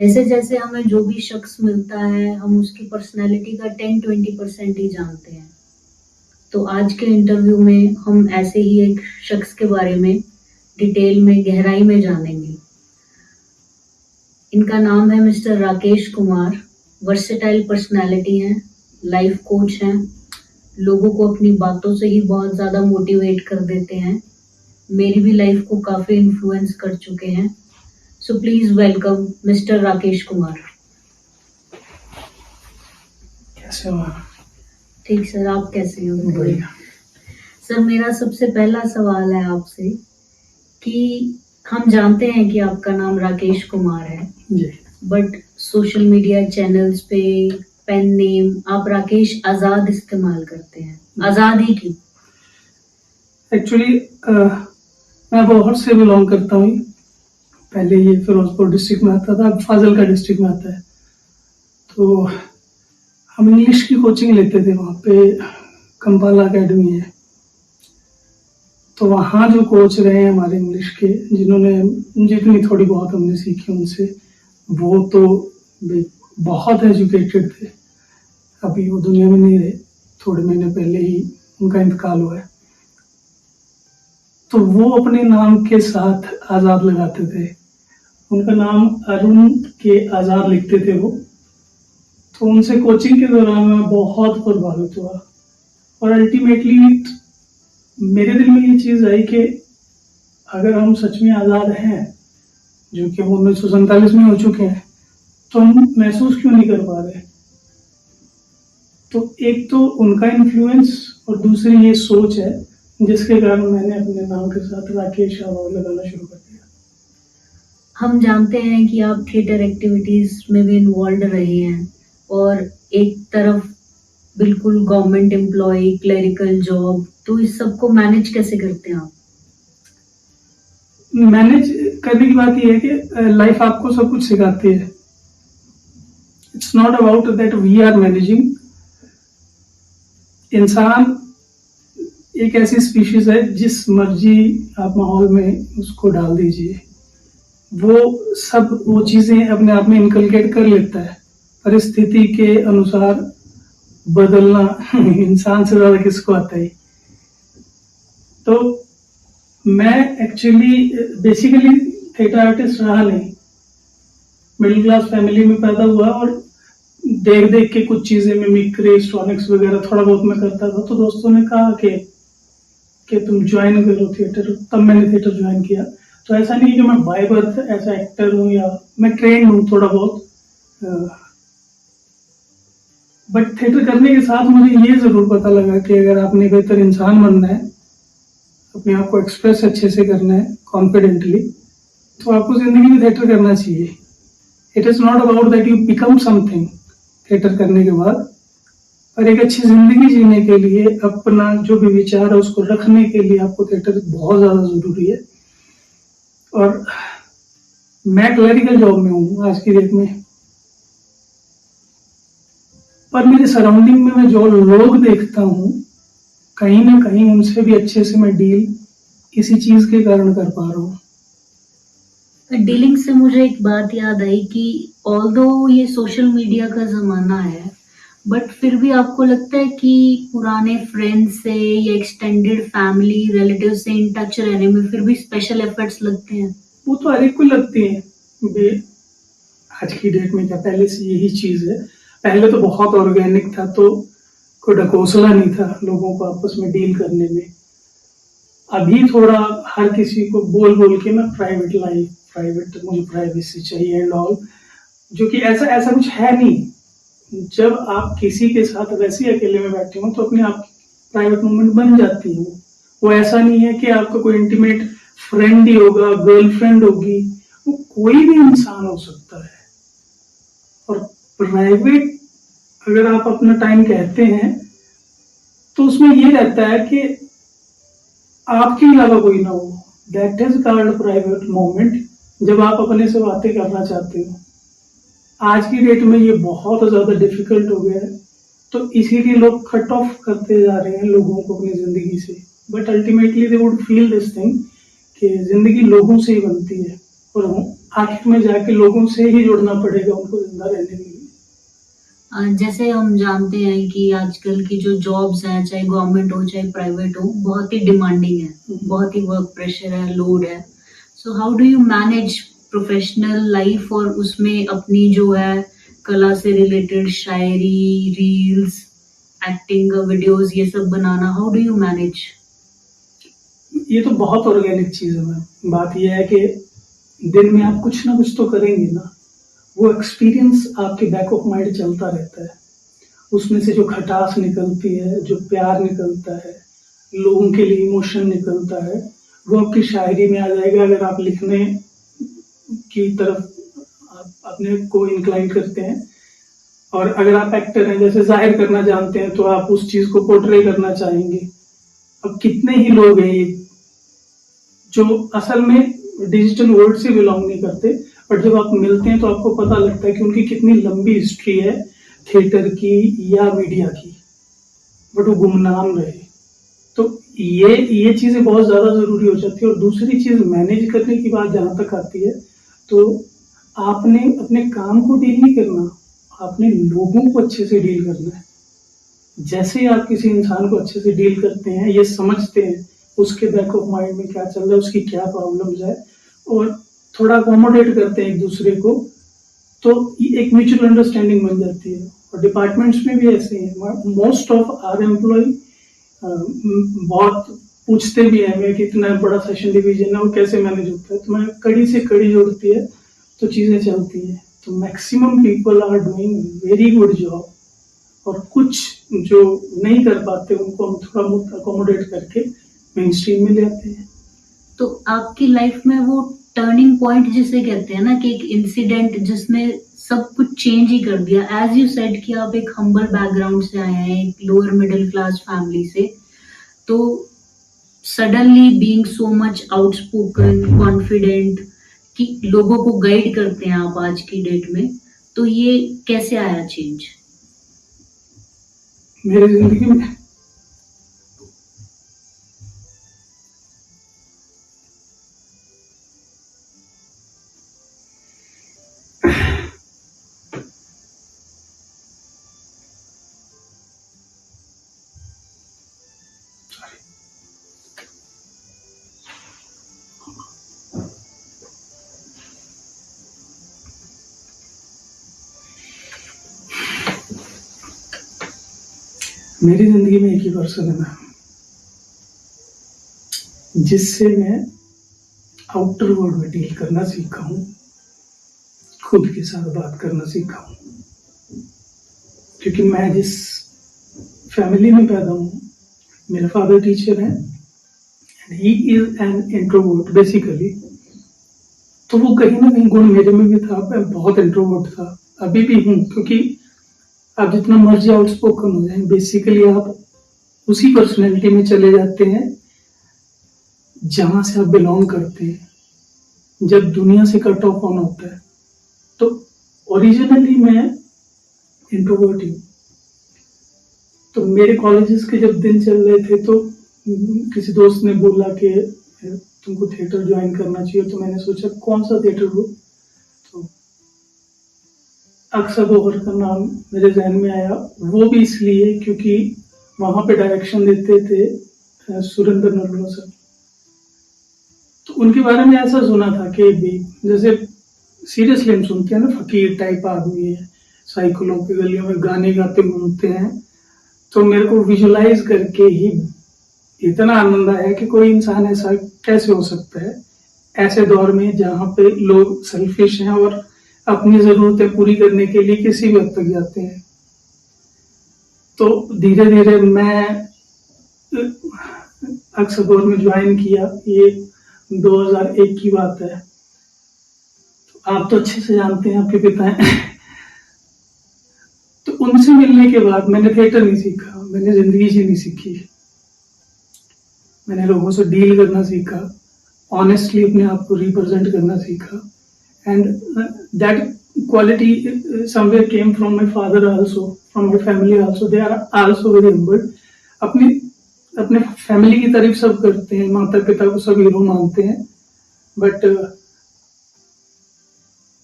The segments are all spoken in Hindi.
जैसे जैसे हमें जो भी शख्स मिलता है हम उसकी पर्सनैलिटी का 10-20% ही जानते हैं। तो आज के इंटरव्यू में हम ऐसे ही एक शख्स के बारे में डिटेल में गहराई में जानेंगे। इनका नाम है mister Rakesh Kumar. Versatile personality हैं, लाइफ कोच हैं, लोगों को अपनी बातों से ही बहुत ज़्यादा मोटिवेट कर देते हैं। मेरी भी लाइफ को काफ़ी इन्फ्लुएंस कर चुके हैं। So please welcome mister Rakesh Kumar. कैसे हो आप? ठीक सर, आप कैसे हो? बढ़िया। सर मेरा सबसे पहला सवाल है आपसे कि हम जानते हैं कि आपका नाम राकेश कुमार है जी। बट सोशल मीडिया चैनल्स पे पेन नेम आप राकेश आजाद इस्तेमाल करते हैं। आजाद ही क्यों? एक्चुअली मैं बोहर से बिलोंग करता हूँ। पहले ये फिरोजपुर डिस्ट्रिक्ट में आता था, अब फाजिलका डिस्ट्रिक्ट में आता है। तो हम इंग्लिश की कोचिंग लेते थे, वहाँ पे कंपाला अकेडमी है। तो वहाँ जो कोच रहे हैं हमारे इंग्लिश के, जिन्होंने जितनी थोड़ी बहुत हमने सीखी उनसे, वो तो बहुत एजुकेटेड थे। अभी वो दुनिया में नहीं रहे, थोड़े महीने पहले ही उनका इंतकाल हुआ है। तो वो अपने नाम के साथ आज़ाद लगाते थे। उनका नाम अरुण के आज़ाद लिखते थे वो। तो उनसे कोचिंग के दौरान मैं बहुत प्रभावित हुआ और अल्टीमेटली मेरे दिल में ये चीज़ आई कि अगर हम सच में आज़ाद हैं, जो कि हम 1947 में हो चुके हैं, तो हम महसूस क्यों नहीं कर पा रहे? तो एक तो उनका इन्फ्लुएंस और दूसरी ये सोच है जिसके कारण मैंने अपने नाम के साथ राकेश आज़ाद लगाना शुरू कर दिया। हम जानते हैं कि आप थिएटर एक्टिविटीज में भी इन्वॉल्व रहे हैं और एक तरफ बिल्कुल गवर्नमेंट एम्प्लॉय, क्लरिकल जॉब, तो इस सब को मैनेज कैसे करते हैं आप? मैनेज करने की बात यह है कि लाइफ आपको सब कुछ सिखाती है। It's not about that we are managing. इंसान एक ऐसी स्पीशीज है, जिस मर्जी आप माहौल में उसको डाल दीजिए, वो चीजें अपने आप में इनकलकेट कर लेता है। परिस्थिति के अनुसार बदलना इंसान से ज्यादा किसको आता है। तो मैं एक्चुअली बेसिकली थिएटर आर्टिस्ट रहा नहीं। मिडिल क्लास फैमिली में पैदा हुआ और देख देख के कुछ चीजें मिमिक्री, स्टॉनिक्स वगैरह थोड़ा बहुत मैं करता था। तो दोस्तों ने कहा कि तुम ज्वाइन करो थिएटर, तब मैंने थिएटर ज्वाइन किया। तो ऐसा नहीं कि मैं बाय बर्थ ऐसा एक्टर हूँ या मैं ट्रेंड हूँ थोड़ा बहुत, बट थिएटर करने के साथ मुझे ये जरूर पता लगा कि अगर आपने बेहतर इंसान बनना है, अपने आप को एक्सप्रेस अच्छे से करना है कॉन्फिडेंटली, तो आपको जिंदगी में थिएटर करना चाहिए। It is not about that you become something theatre करने के बाद, पर एक अच्छी जिंदगी जीने के लिए अपना जो भी विचार है उसको रखने के लिए आपको थिएटर बहुत ज्यादा जरूरी है। और मैं क्लरिकल जॉब में हूँ आज की डेट में, पर मेरे सराउंडिंग में मैं जो लोग देखता हूँ, कहीं ना कहीं उनसे भी अच्छे से मैं डील इसी चीज के कारण कर पा रहा हूँ। डीलिंग से मुझे एक बात याद आई कि ऑल्दो ये सोशल मीडिया का जमाना है, बट फिर भी आपको लगता है कि पुराने फ्रेंड्स से या एक्सटेंडेड फैमिली रिलेटिव से इन टच रहने में फिर भी स्पेशल एफर्ट्स लगते हैं? वो तो हर एक को लगती है आज की डेट में। क्या पहले से यही चीज है? पहले तो बहुत ऑर्गेनिक था, तो कोई ढकोसला नहीं था लोगों को आपस में डील करने में। अभी थोड़ा हर किसी को बोल बोल के ना प्राइवेट लाइफ, प्राइवेट, मुझे प्राइवेसी चाहिए एंड ऑल, जो कि ऐसा कुछ है नहीं। जब आप किसी के साथ वैसे अकेले में बैठे हो तो अपने आप प्राइवेट मोमेंट बन जाती है। वो ऐसा नहीं है कि आपका कोई इंटीमेट फ्रेंड ही होगा, गर्लफ्रेंड होगी, वो कोई भी इंसान हो सकता है। और प्राइवेट अगर आप अपना टाइम कहते हैं तो उसमें ये रहता है कि आपके अलावा कोई ना हो। That is called private moment, जब आप अपने से बातें करना चाहते हो। आज की डेट में ये बहुत ज्यादा डिफिकल्ट हो गया है, तो इसीलिए लोग कट ऑफ करते जा रहे हैं लोगों को अपनी जिंदगी से। But ultimately they would feel this thing कि जिंदगी लोगों से ही बनती है और आखिर में जाके लोगों से ही जुड़ना पड़ेगा उनको जिंदा रहने के लिए। जैसे हम जानते हैं कि आजकल की जो जॉब्स हैं, चाहे गवर्नमेंट हो चाहे प्राइवेट हो, बहुत ही डिमांडिंग है, बहुत ही वर्क प्रेशर है, लोड है। So how do you manage professional life और उसमें अपनी जो है कला से रिलेटेड शायरी, रील्स, एक्टिंग वीडियोस ये सब बनाना, हाउ डू यू मैनेज? ये तो बहुत ऑर्गेनिक चीज है मैम। बात यह है कि दिन में आप कुछ ना कुछ तो करेंगे ना, वो एक्सपीरियंस आपके बैक ऑफ माइंड चलता रहता है। उसमें से जो खटास निकलती है, जो प्यार निकलता है, लोगों के लिए इमोशन निकलता है, वो आपकी शायरी में आ जाएगा। अगर आप लिखने की तरफ आप अपने को इंक्लाइन करते हैं, और अगर आप एक्टर हैं, जैसे जाहिर करना जानते हैं, तो आप उस चीज को पोर्ट्रे करना चाहेंगे। अब कितने ही लोग हैं ये जो असल में डिजिटल वर्ल्ड से बिलोंग नहीं करते, बट जब आप मिलते हैं तो आपको पता लगता है कि उनकी कितनी लंबी हिस्ट्री है थिएटर की या मीडिया की, बट वो गुमनाम रहे। तो ये चीजें बहुत ज्यादा जरूरी हो जाती है। और दूसरी चीज मैनेज करने की बात जहां तक आती है, तो आपने अपने काम को डील नहीं करना, आपने लोगों को अच्छे से डील करना है। जैसे आप किसी इंसान को अच्छे से डील करते हैं, ये समझते हैं उसके बैक ऑफ माइंड में क्या चल रहा है, उसकी क्या प्रॉब्लम्स है, और थोड़ा अकोमोडेट करते हैं एक दूसरे को, तो एक म्यूचुअल अंडरस्टैंडिंग बन जाती है। और डिपार्टमेंट्स में भी ऐसे हैं। मोस्ट ऑफ आर एम्प्लॉय बहुत पूछते भी हैं हमें कि इतना बड़ा सेशन डिवीजन है, वो कैसे मैनेज होता है। तो मैं कड़ी से कड़ी जोड़ती है तो चीजें चलती हैं। तो maximum people are doing very good job, और कुछ जो नहीं कर पाते उनको हम थोड़ा बहुत अकोमोडेट करके मेन स्ट्रीम में ले आते हैं। तो आपकी लाइफ में वो टर्निंग पॉइंट जिसे कहते हैं ना, कि एक इंसिडेंट जिसने सब कुछ चेंज ही कर दिया। एज यू सेड कि आप एक हम्बल बैकग्राउंड से आए हैं, एक लोअर मिडिल क्लास फैमिली से, तो suddenly being so much outspoken, confident, कि लोगों को गाइड करते हैं आप आज की डेट में, तो ये कैसे आया चेंज? मेरी जिंदगी में मेरी जिंदगी में एक ही पर्सन है मैम, जिससे मैं आउटर वर्ल्ड में डील करना सीखा हूँ, खुद के साथ बात करना सीखा हूँ। क्योंकि मैं जिस फैमिली में पैदा हूँ, मेरा फादर टीचर है, he is an introvert basically. तो वो कहीं ना कहीं गुण मेरे में भी था। मैं बहुत इंट्रोवर्ट था, अभी भी हूँ। क्योंकि आप जितना मर्जी आउटस्पोकन हो जाए, बेसिकली आप उसी पर्सनैलिटी में चले जाते हैं जहां से आप बिलोंग करते हैं। जब दुनिया से कट ऑफ होना होता है, तो ओरिजिनली मैं इंट्रोवर्ट हूँ। तो मेरे कॉलेजेस के जब दिन चल रहे थे, तो किसी दोस्त ने बोला कि तुमको थिएटर ज्वाइन करना चाहिए। तो मैंने सोचा कौन सा थिएटर हो, तो अक्सर बोहर का नाम मेरे जहन में आया। वो भी इसलिए क्योंकि वहां पे डायरेक्शन देते थे सुरेंद्र नरोला सर। तो उनके बारे में ऐसा सुना था कि भी जैसे सीरियसली हम सुनते हैं ना, फकीर टाइप आदमी है, साइकिलों की गलियों में गाने गाते घूमते हैं। तो मेरे को विजुलाइज करके ही इतना आनंद आया कि कोई इंसान ऐसा कैसे हो सकता है ऐसे दौर में जहाँ पे लोग सेल्फिश हैं और अपनी जरूरतें पूरी करने के लिए किसी भी हद तक जाते हैं। तो धीरे धीरे मैं अक्सर दौर में ज्वाइन किया। ये 2001 की बात है। तो आप तो अच्छे से जानते हैं, आपके पिता हैं। तो उनसे मिलने के बाद मैंने थिएटर नहीं सीखा, मैंने जिंदगी जीनी सीखी। मैंने लोगों से डील करना सीखा, ऑनेस्टली अपने आप को रिप्रेजेंट करना सीखा। And that quality somewhere came from my father also, from my family also. They are also very humble. अपने फैमिली की तारीफ सब करते हैं, माता पिता को सब हीरो मानते हैं, बट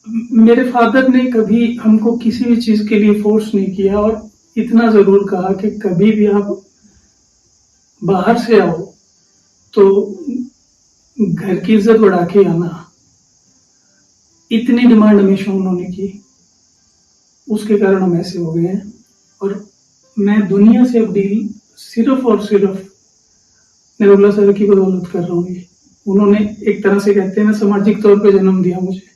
मेरे फादर ने कभी हमको किसी भी चीज के लिए फोर्स नहीं किया, और इतना जरूर कहा कि कभी भी आप बाहर से आओ तो घर की इज्जत बढ़ा के आना। इतनी डिमांड हमेशा उन्होंने की, उसके कारण हम ऐसे हो गए हैं। और मैं दुनिया से अब डील सिर्फ और सिर्फ निर्मला सर की बदौलत कर रहा हूँ। उन्होंने एक तरह से कहते हैं ना, सामाजिक तौर पे जन्म दिया मुझे।